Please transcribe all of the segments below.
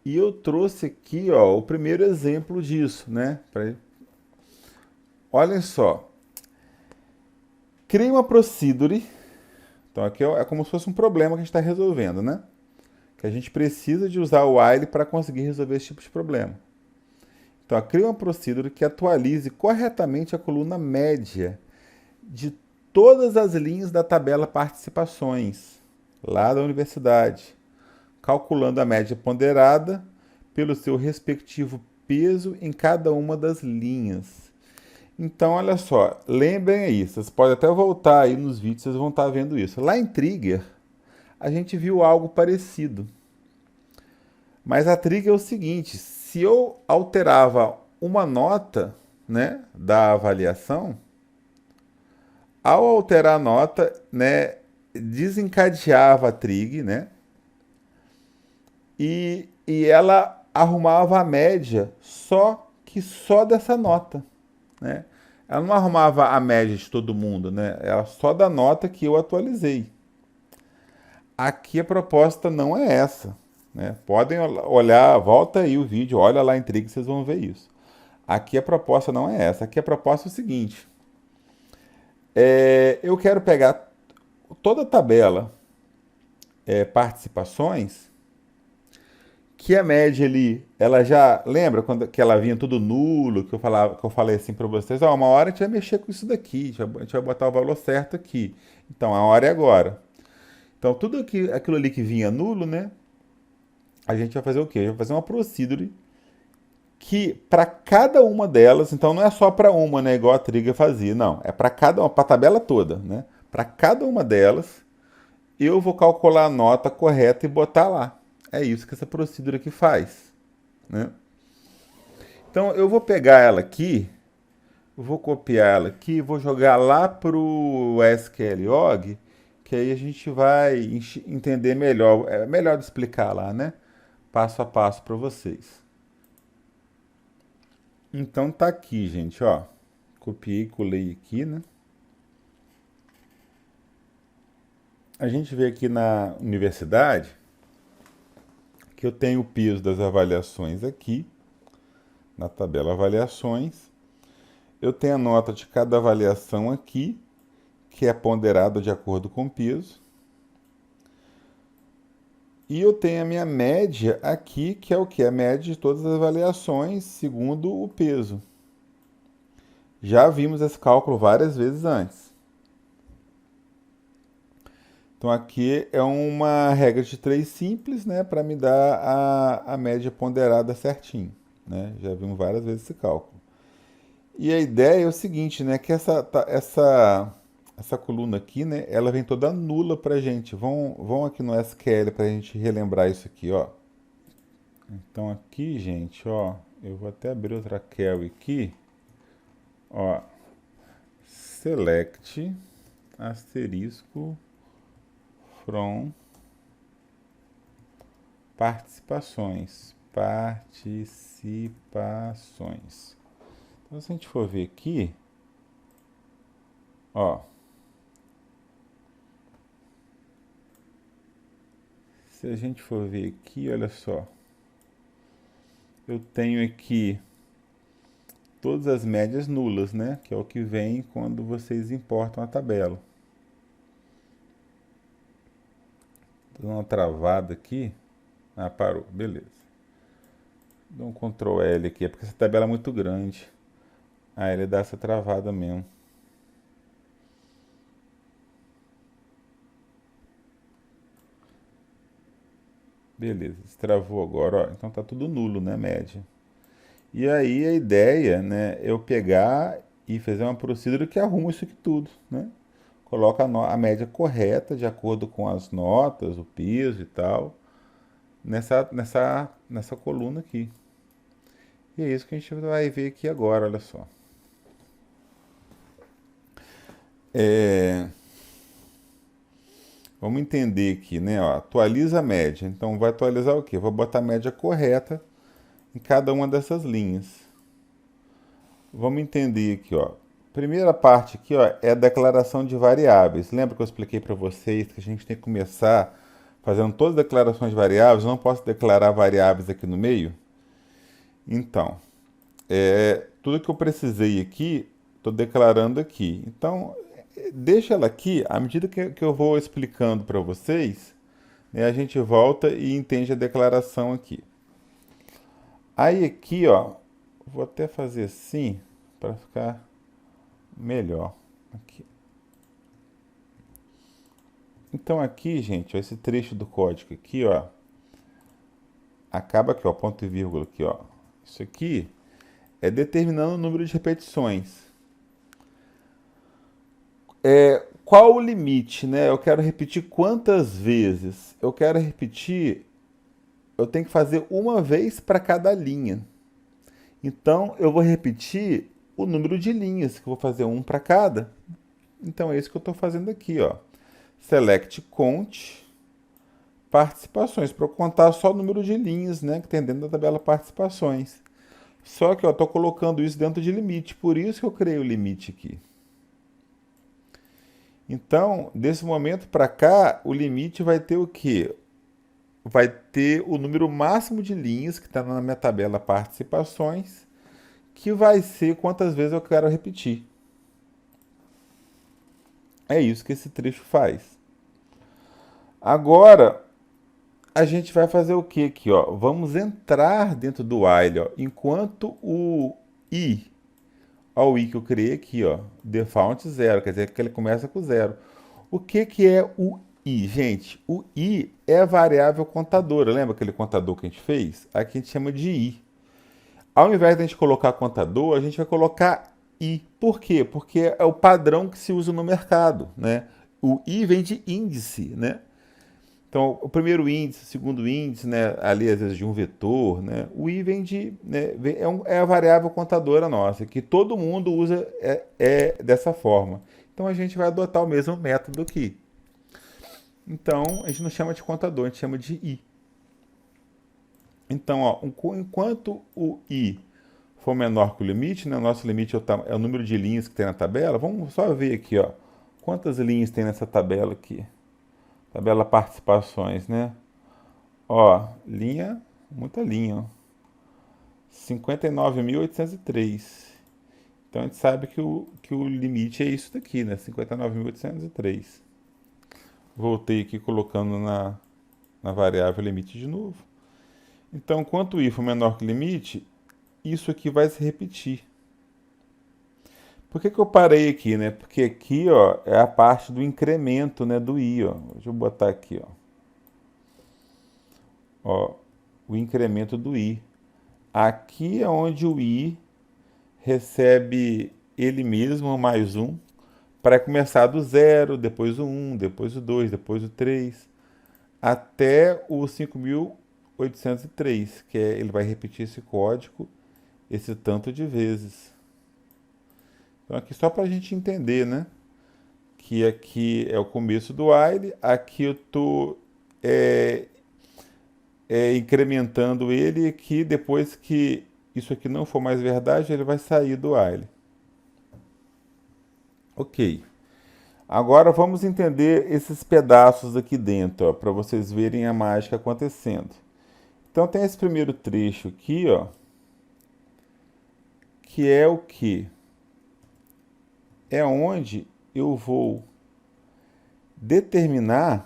E eu trouxe aqui, ó, o primeiro exemplo disso, né? Olhem só, cria uma procedure. Então aqui é como se fosse um problema que a gente está resolvendo, né? Que a gente precisa de usar o while para conseguir resolver esse tipo de problema. Então, cria uma procedure que atualize corretamente a coluna média de todas as linhas da tabela participações, lá da universidade, calculando a média ponderada pelo seu respectivo peso em cada uma das linhas. Então, olha só, lembrem aí, vocês podem até voltar aí nos vídeos, vocês vão estar vendo isso. Lá em Trigger, a gente viu algo parecido. Mas a trigger é o seguinte, se eu alterava uma nota, né, da avaliação, ao alterar a nota, né, desencadeava a trig, né, e ela arrumava a média só dessa nota, né. Ela não arrumava a média de todo mundo, né, ela só da nota que eu atualizei. Aqui a proposta não é essa, né? Podem olhar, volta aí o vídeo, olha lá em Trig, vocês vão ver isso. Aqui a proposta não é essa. Aqui a proposta é o seguinte: eu quero pegar toda a tabela participações, que a média ali, ela já lembra quando que ela vinha tudo nulo, que eu falei assim para vocês, ó, uma hora a gente vai mexer com isso daqui, a gente vai botar o valor certo aqui. Então a hora é agora. Então aquilo ali que vinha nulo, né? A gente vai fazer o quê? A gente vai fazer uma procedure que para cada uma delas, então não é só para uma, né, igual a Trigger fazia, não, é para cada uma, para a tabela toda, né? Para cada uma delas, eu vou calcular a nota correta e botar lá. É isso que essa procedura aqui faz, né? Então eu vou pegar ela aqui, vou copiar ela aqui, vou jogar lá pro SQLOG, que aí a gente vai entender melhor, é melhor de explicar lá, né? Passo a passo para vocês. Então tá aqui, gente, ó. Copiei, colei aqui, né? A gente vê aqui na universidade que eu tenho o peso das avaliações aqui, na tabela avaliações. Eu tenho a nota de cada avaliação aqui, que é ponderada de acordo com o peso. E eu tenho a minha média aqui, que é o que? A média de todas as avaliações segundo o peso. Já vimos esse cálculo várias vezes antes. Então aqui é uma regra de 3 simples, né, para me dar a média ponderada certinho, né? Já vimos várias vezes esse cálculo. E a ideia é o seguinte, né, que essa coluna aqui, né, ela vem toda nula para gente. Vão aqui no SQL para a gente relembrar isso aqui, ó. Então aqui, gente, ó, eu vou até abrir outra query aqui, ó, select asterisco from participações. Participações. Então, se a gente for ver aqui, ó, se a gente for ver aqui, olha só, eu tenho aqui todas as médias nulas, né? Que é o que vem quando vocês importam a tabela. Dou uma travada aqui. Ah, parou, beleza. Dou um Ctrl L aqui, é porque essa tabela é muito grande. Aí ele dá essa travada mesmo. Beleza, destravou agora, ó. Então tá tudo nulo, né, média. E aí a ideia, né, é eu pegar e fazer uma procedura que arruma isso aqui tudo, né? Coloca a média correta, de acordo com as notas, o peso e tal, nessa coluna aqui. E é isso que a gente vai ver aqui agora, olha só. É, vamos entender aqui, né? Ó, atualiza a média. Então vai atualizar o quê? Vou botar a média correta em cada uma dessas linhas. Vamos entender aqui, ó. Primeira parte aqui, ó, é a declaração de variáveis. Lembra que eu expliquei para vocês que a gente tem que começar fazendo todas as declarações de variáveis, eu não posso declarar variáveis aqui no meio? Então, tudo que eu precisei aqui, estou declarando aqui. Então, deixa ela aqui, à medida que eu vou explicando para vocês, né, a gente volta e entende a declaração aqui. Aí aqui, ó, vou até fazer assim, para ficar melhor. Aqui. Então aqui, gente, ó, esse trecho do código aqui, ó, acaba aqui, ó, ponto e vírgula aqui, ó. Isso aqui é determinando o número de repetições. Qual o limite, né? Eu quero repetir quantas vezes? Eu quero repetir, eu tenho que fazer uma vez para cada linha. Então, eu vou repetir o número de linhas, que eu vou fazer um para cada. Então, é isso que eu estou fazendo aqui, ó. Select count participações, para eu contar só o número de linhas, né, que tem dentro da tabela participações. Só que eu estou colocando isso dentro de limite, por isso que eu criei o limite aqui. Então, desse momento para cá, o limite vai ter o quê? Vai ter o número máximo de linhas que está na minha tabela participações, que vai ser quantas vezes eu quero repetir. É isso que esse trecho faz. Agora, a gente vai fazer o que aqui, ó? Vamos entrar dentro do while, ó, enquanto o i, ó, o i que eu criei aqui, ó, default 0, quer dizer que ele começa com 0. O que é o i, gente? O i é a variável contadora. Lembra aquele contador que a gente fez? Aqui a gente chama de i. Ao invés de a gente colocar contador, a gente vai colocar i. Por quê? Porque é o padrão que se usa no mercado, né? O i vem de índice, né? Então, o primeiro índice, o segundo índice, né, ali às vezes de um vetor, né, o i vem de, né, é a variável contadora nossa, que todo mundo usa dessa forma. Então, a gente vai adotar o mesmo método aqui. Então, a gente não chama de contador, a gente chama de i. Então, ó, enquanto o i for menor que o limite, né, o nosso limite é o número de linhas que tem na tabela, vamos só ver aqui, ó, quantas linhas tem nessa tabela aqui. Tabela participações, né? Ó, linha, muita linha, ó. 59.803. Então a gente sabe que o limite é isso daqui, né? 59.803. Voltei aqui colocando na variável limite de novo. Então, quanto o i for menor que o limite, isso aqui vai se repetir. Por que eu parei aqui, né? Porque aqui, ó, é a parte do incremento, né, do i, ó. Deixa eu botar aqui, ó. Ó, o incremento do i. Aqui é onde o i recebe ele mesmo mais um, para começar do 0, depois o 1, depois o 2, depois o 3, até o 5.803, que ele vai repetir esse código esse tanto de vezes. Então aqui só para a gente entender, né? Que aqui é o começo do while, aqui eu estou incrementando ele, e aqui depois que isso aqui não for mais verdade, ele vai sair do while. Ok. Agora vamos entender esses pedaços aqui dentro, para vocês verem a mágica acontecendo. Então tem esse primeiro trecho aqui, ó, que é o quê? É onde eu vou determinando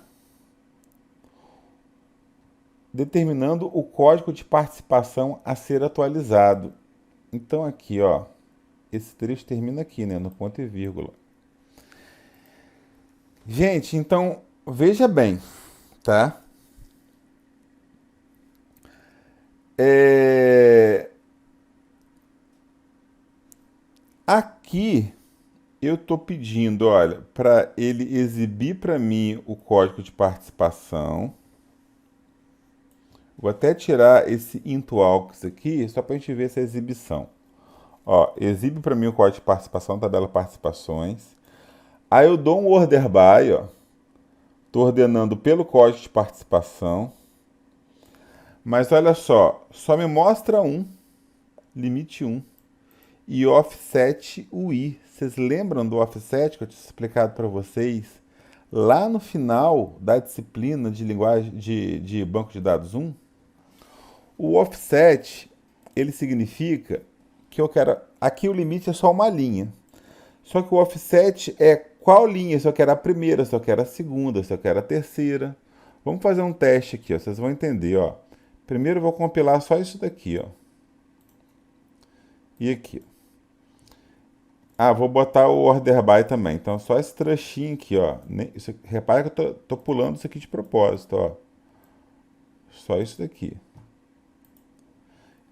o código de participação a ser atualizado. Então aqui, ó, esse trecho termina aqui, né, no ponto e vírgula. Gente, então veja bem, tá? Aqui eu estou pedindo, olha, para ele exibir para mim o código de participação. Vou até tirar esse into_aux aqui, só para a gente ver essa exibição. Ó, exibe para mim o código de participação, tabela participações. Aí eu dou um order by, ó. Estou ordenando pelo código de participação. Mas olha só me mostra limite 1. E offset o i. Vocês lembram do offset que eu tinha explicado para vocês lá no final da disciplina de linguagem de banco de dados 1, o offset, ele significa que eu quero... Aqui o limite é só uma linha. Só que o offset é qual linha, se eu quero a primeira, se eu quero a segunda, se eu quero a terceira. Vamos fazer um teste aqui, ó, vocês vão entender. Ó. Primeiro eu vou compilar só isso daqui. Ó. E aqui. Ah, vou botar o order by também. Então só esse trechinho aqui. Ó. Isso, repara que eu tô pulando isso aqui de propósito. Ó. Só isso daqui.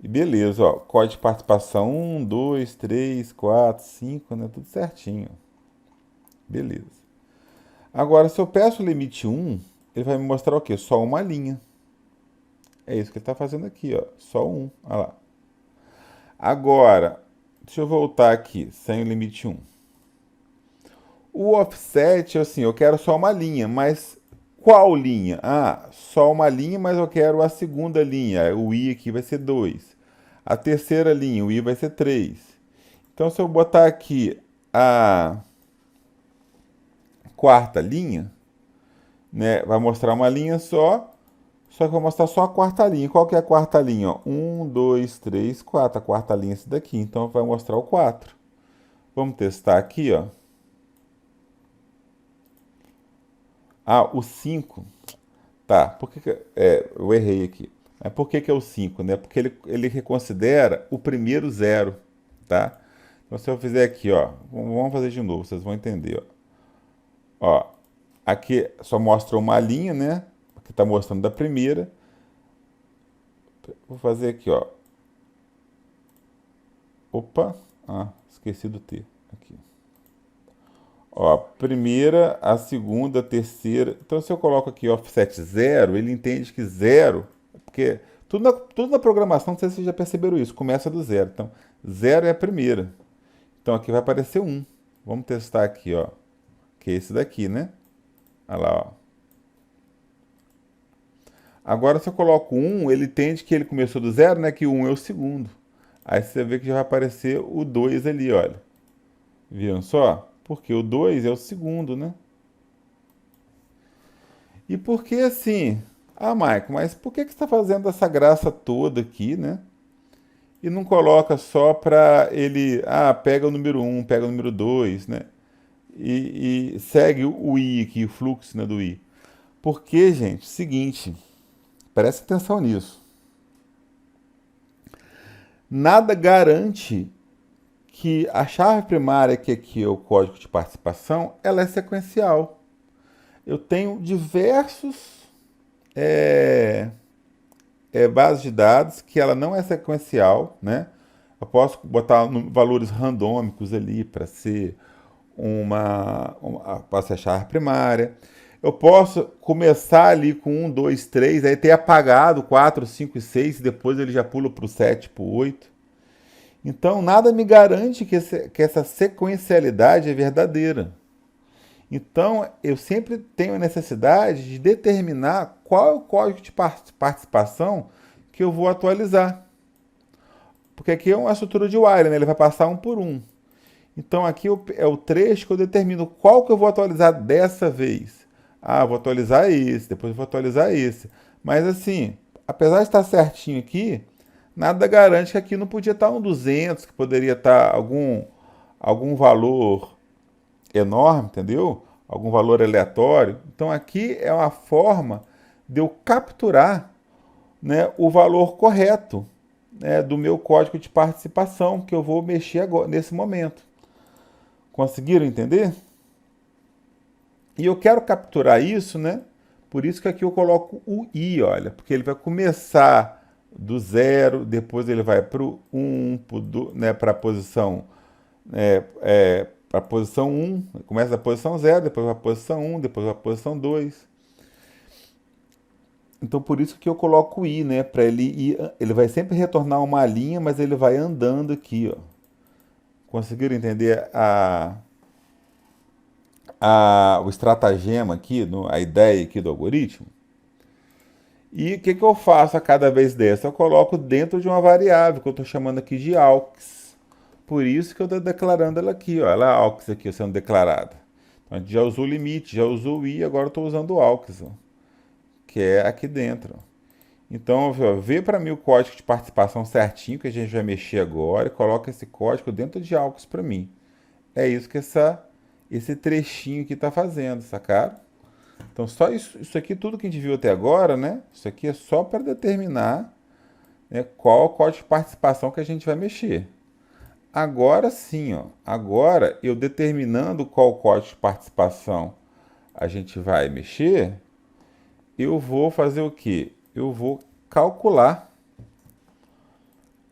E beleza, ó, código de participação 1, 2, 3, 4, 5, né? Tudo certinho. Beleza. Agora, se eu peço o limite 1, ele vai me mostrar o quê? Só uma linha. É isso que ele está fazendo aqui, ó. Só um. Olha lá. Agora, deixa eu voltar aqui, sem o limite 1. O offset, assim, eu quero só uma linha, mas qual linha? Ah, só uma linha, mas eu quero a segunda linha. O i aqui vai ser 2. A terceira linha, o i vai ser 3. Então, se eu botar aqui a quarta linha, né, vai mostrar uma linha só que vai mostrar só a quarta linha. Qual que é a quarta linha? 1, 2, 3, 4. A quarta linha é essa daqui, então vai mostrar o 4. Vamos testar aqui, ó. Ah, o 5. Tá, por que eu errei aqui. Mas por que é o 5, né? Porque ele reconsidera o primeiro zero, tá? Então, se eu fizer aqui, ó, vamos fazer de novo, vocês vão entender, ó. Ó, aqui só mostra uma linha, né? Que está mostrando da primeira. Vou fazer aqui, ó. Opa, esqueci do T aqui. Ó, a primeira, a segunda, a terceira. Então, se eu coloco aqui offset 0, ele entende que 0, porque tudo na programação, não sei se vocês já perceberam isso, começa do 0. Então, 0 é a primeira. Então, aqui vai aparecer 1. Vamos testar aqui, ó. Que é esse daqui, né? Olha lá, ó. Agora, se eu coloco 1, ele entende que ele começou do 0, né? Que o 1 é o segundo. Aí você vê que já vai aparecer o 2 ali, olha. Viram só? Porque o 2 é o segundo, né? E por que assim? Ah, Maico, mas por que você está fazendo essa graça toda aqui, né? E não coloca só para ele, pega o número 1, pega o número 2, né? E segue o i aqui, o fluxo, né, do i. Porque, gente, seguinte, presta atenção nisso. Nada garante que a chave primária, que aqui é o código de participação, ela é sequencial. Eu tenho diversos bases de dados que ela não é sequencial, né? Eu posso botar valores randômicos ali para ser para ser a chave primária. Eu posso começar ali com 1, 2, 3, aí ter apagado 4, 5 e 6, e depois ele já pula para o 7, para o 8. Então, nada me garante que essa sequencialidade é verdadeira. Então, eu sempre tenho a necessidade de determinar qual é o código de participação que eu vou atualizar. Porque aqui é uma estrutura de while, né? Ele vai passar um por um. Então, aqui é o trecho que eu determino qual que eu vou atualizar dessa vez. Ah, vou atualizar esse, depois vou atualizar esse. Mas assim, apesar de estar certinho aqui, nada garante que aqui não podia estar um 200, que poderia estar algum valor enorme, entendeu? Algum valor aleatório. Então aqui é uma forma de eu capturar, né, o valor correto, né, do meu código de participação que eu vou mexer agora, nesse momento. Conseguiram entender? E eu quero capturar isso, né? Por isso que aqui eu coloco o i, olha, porque ele vai começar do 0, depois ele vai para o 1, né, para a posição para a posição 1, começa da posição 0, depois vai para a posição 1, depois vai para a posição 2. Então por isso que eu coloco o i, né, para ele ir, ele vai sempre retornar uma linha, mas ele vai andando aqui, ó. Conseguiram entender o estratagema aqui, a ideia aqui do algoritmo? E o que eu faço a cada vez dessa? Eu coloco dentro de uma variável que eu estou chamando aqui de aux. Por isso que eu estou declarando ela aqui, ó. Ela é aux aqui sendo declarada. A gente já usou o limite, já usou o i, agora eu estou usando o AUX, ó, que é aqui dentro. Então, ó, vê para mim o código de participação certinho, que a gente vai mexer agora, e coloca esse código dentro de AUX para mim. É isso que esse trechinho aqui está fazendo, sacaram? Então, só isso aqui, tudo que a gente viu até agora, né? Isso aqui é só para determinar, né, qual é o código de participação que a gente vai mexer. Agora sim, ó, agora eu determinando qual código de participação a gente vai mexer, eu vou fazer o quê? Eu vou calcular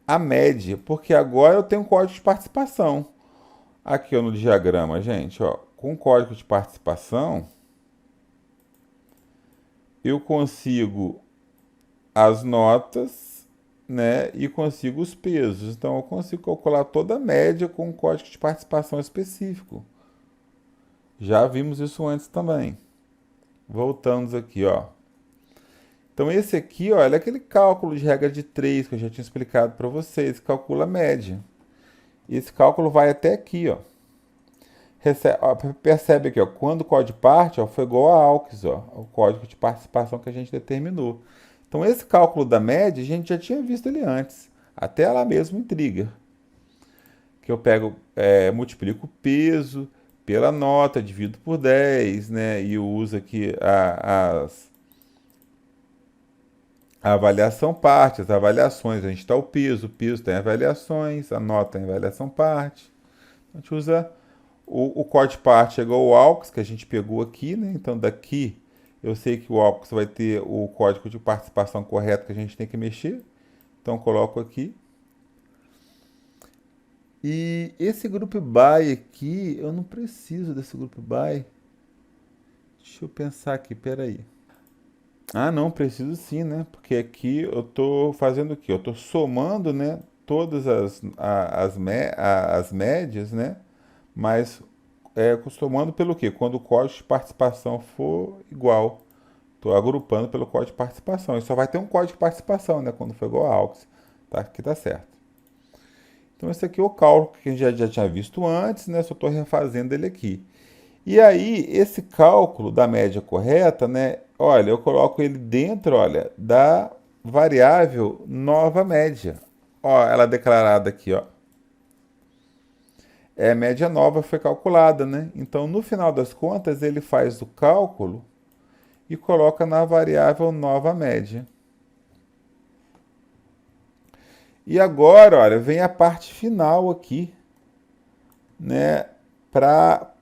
a média, porque agora eu tenho um código de participação. Aqui ó, no diagrama, gente, ó, com o código de participação, eu consigo as notas, né, e consigo os pesos. Então eu consigo calcular toda a média com um código de participação específico. Já vimos isso antes também. Voltamos aqui, ó. Então esse aqui, ó, é aquele cálculo de regra de 3 que eu já tinha explicado para vocês, calcula a média. E esse cálculo vai até aqui, ó. Ó, percebe aqui, ó, quando o código parte, ó, foi igual a AUX, ó, o código de participação que a gente determinou. Então esse cálculo da média, a gente já tinha visto ele antes, até lá mesmo em trigger. Que eu pego, multiplico o peso pela nota, divido por 10, né, e eu uso aqui a avaliação parte, as avaliações, a gente está o peso tem avaliações, a nota tem avaliação parte. A gente usa o código parte é igual ao AUX, que a gente pegou aqui, né? Então daqui eu sei que o AUX vai ter o código de participação correto que a gente tem que mexer. Então coloco aqui. E esse group by aqui, eu não preciso desse group by. Deixa eu pensar aqui, peraí. Ah, não, preciso sim, né? Porque aqui eu estou fazendo o quê? Eu estou somando, né, todas as médias, né? Mas somando pelo quê? Quando o código de participação for igual. Estou agrupando pelo código de participação. E só vai ter um código de participação, né? Quando for igual a AUX. Tá? Aqui tá certo. Então esse aqui é o cálculo que a gente já tinha visto antes, né? Só estou refazendo ele aqui. E aí, esse cálculo da média correta, né? Olha, eu coloco ele dentro, olha, da variável nova média. Ó, ela é declarada aqui, ó. A média nova foi calculada, né? Então, no final das contas, ele faz o cálculo e coloca na variável nova média. E agora, olha, vem a parte final aqui, né? Para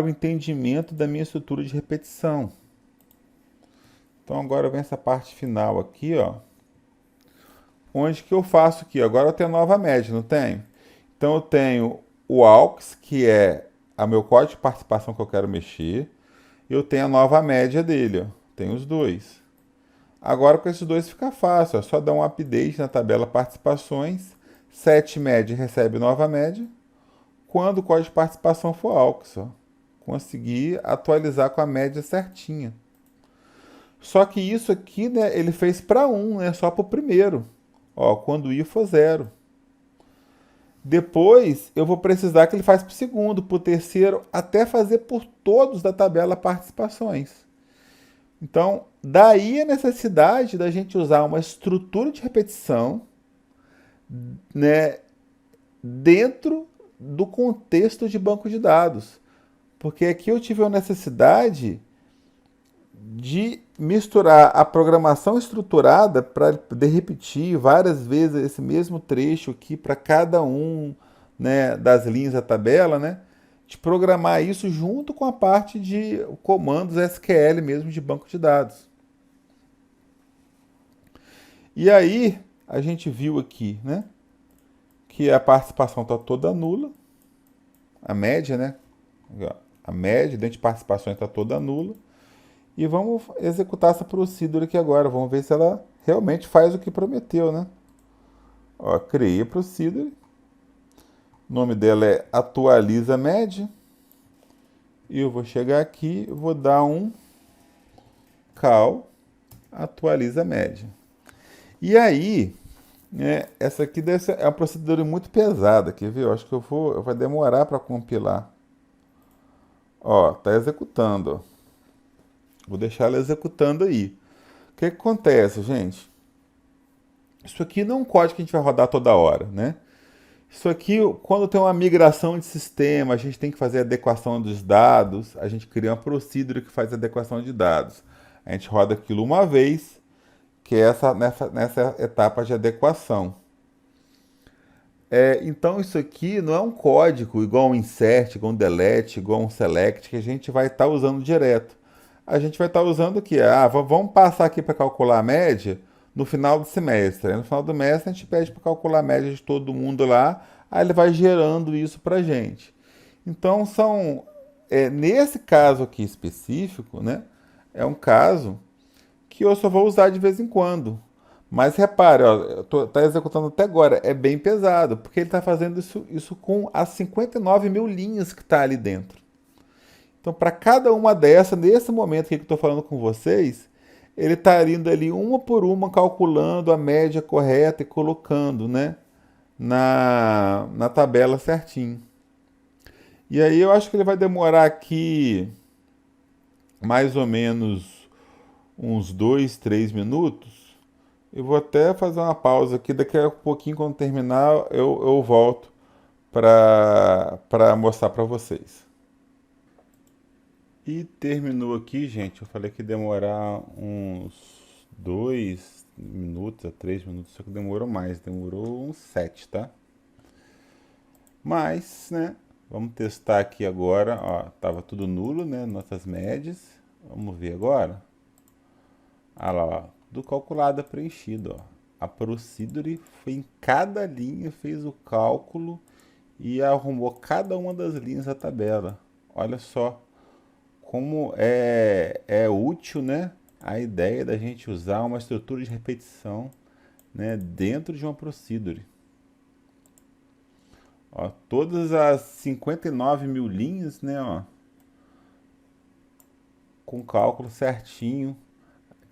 o entendimento da minha estrutura de repetição. Então agora vem essa parte final aqui, ó. Onde que eu faço aqui? Agora eu tenho a nova média, não tenho? Então eu tenho o AUX, que é o meu código de participação que eu quero mexer. Eu tenho a nova média dele, ó. Tem os dois. Agora com esses dois fica fácil, ó. Só dar um update na tabela participações. Set média recebe nova média. Quando o código de participação for AUX, ó. Conseguir atualizar com a média certinha. Só que isso aqui, né, ele fez para 1, né, só para o primeiro. Ó, quando o i for 0. Depois eu vou precisar que ele faça para o segundo, para o terceiro, até fazer por todos da tabela participações. Então, daí a necessidade da gente usar uma estrutura de repetição, né, dentro do contexto de banco de dados. Porque aqui eu tive a necessidade de misturar a programação estruturada para poder repetir várias vezes esse mesmo trecho aqui para cada um, né, das linhas da tabela, né, de programar isso junto com a parte de comandos SQL mesmo de banco de dados. E aí a gente viu aqui, né, que a participação está toda nula, a média, né, a média dentro de participações está toda nula. E vamos executar essa procedure aqui agora. Vamos ver se ela realmente faz o que prometeu, né? Ó, criei a procedure. O nome dela é atualiza média. E eu vou chegar aqui, vou dar um call atualiza média. E aí, né, essa aqui é uma procedura muito pesada, quer ver? Eu acho que vai demorar para compilar. Ó, tá executando, ó. Vou deixar ela executando aí. O que que acontece, gente? Isso aqui não é um código que a gente vai rodar toda hora, né? Isso aqui, quando tem uma migração de sistema, a gente tem que fazer a adequação dos dados, a gente cria uma procedure que faz a adequação de dados. A gente roda aquilo uma vez, que é nessa etapa de adequação. Então isso aqui não é um código igual um insert, igual um delete, igual um select, que a gente vai estar usando direto. A gente vai estar usando o que? Vamos passar aqui para calcular a média no final do semestre. Aí no final do semestre a gente pede para calcular a média de todo mundo lá, aí ele vai gerando isso para a gente. Então nesse caso aqui específico, né? É um caso que eu só vou usar de vez em quando. Mas repare, ó, tá executando até agora, é bem pesado, porque ele está fazendo isso com as 59 mil linhas que está ali dentro. Então, para cada uma dessas, nesse momento que eu estou falando com vocês, ele está indo ali uma por uma, calculando a média correta e colocando, né, na tabela certinho. E aí eu acho que ele vai demorar aqui mais ou menos uns 2, 3 minutos. Eu vou até fazer uma pausa aqui, daqui a pouquinho, quando terminar, eu volto para mostrar para vocês. E terminou aqui, gente. Eu falei que ia demorar uns 2 minutos a 3 minutos, só que demorou mais, demorou uns 7, tá? Mas, né, vamos testar aqui agora. Ó, tava tudo nulo, né, nossas médias. Vamos ver agora. Ah lá, ó, do calculado a preenchido, ó. A procedure foi em cada linha, fez o cálculo e arrumou cada uma das linhas da tabela. Olha só como é útil, né, a ideia da gente usar uma estrutura de repetição, né, dentro de uma procedure. Ó, todas as 59 mil linhas, né, ó, com cálculo certinho,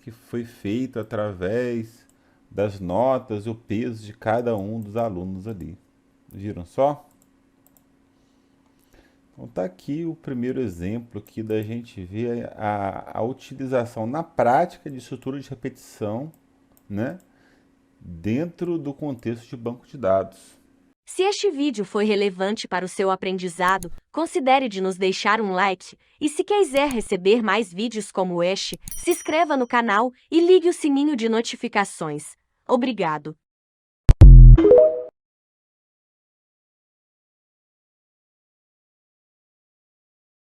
que foi feito através das notas e o peso de cada um dos alunos ali. Viram só? Então tá aqui o primeiro exemplo aqui da gente ver a utilização na prática de estrutura de repetição, né, dentro do contexto de banco de dados. Se este vídeo foi relevante para o seu aprendizado, considere de nos deixar um like e se quiser receber mais vídeos como este, se inscreva no canal e ligue o sininho de notificações. Obrigado!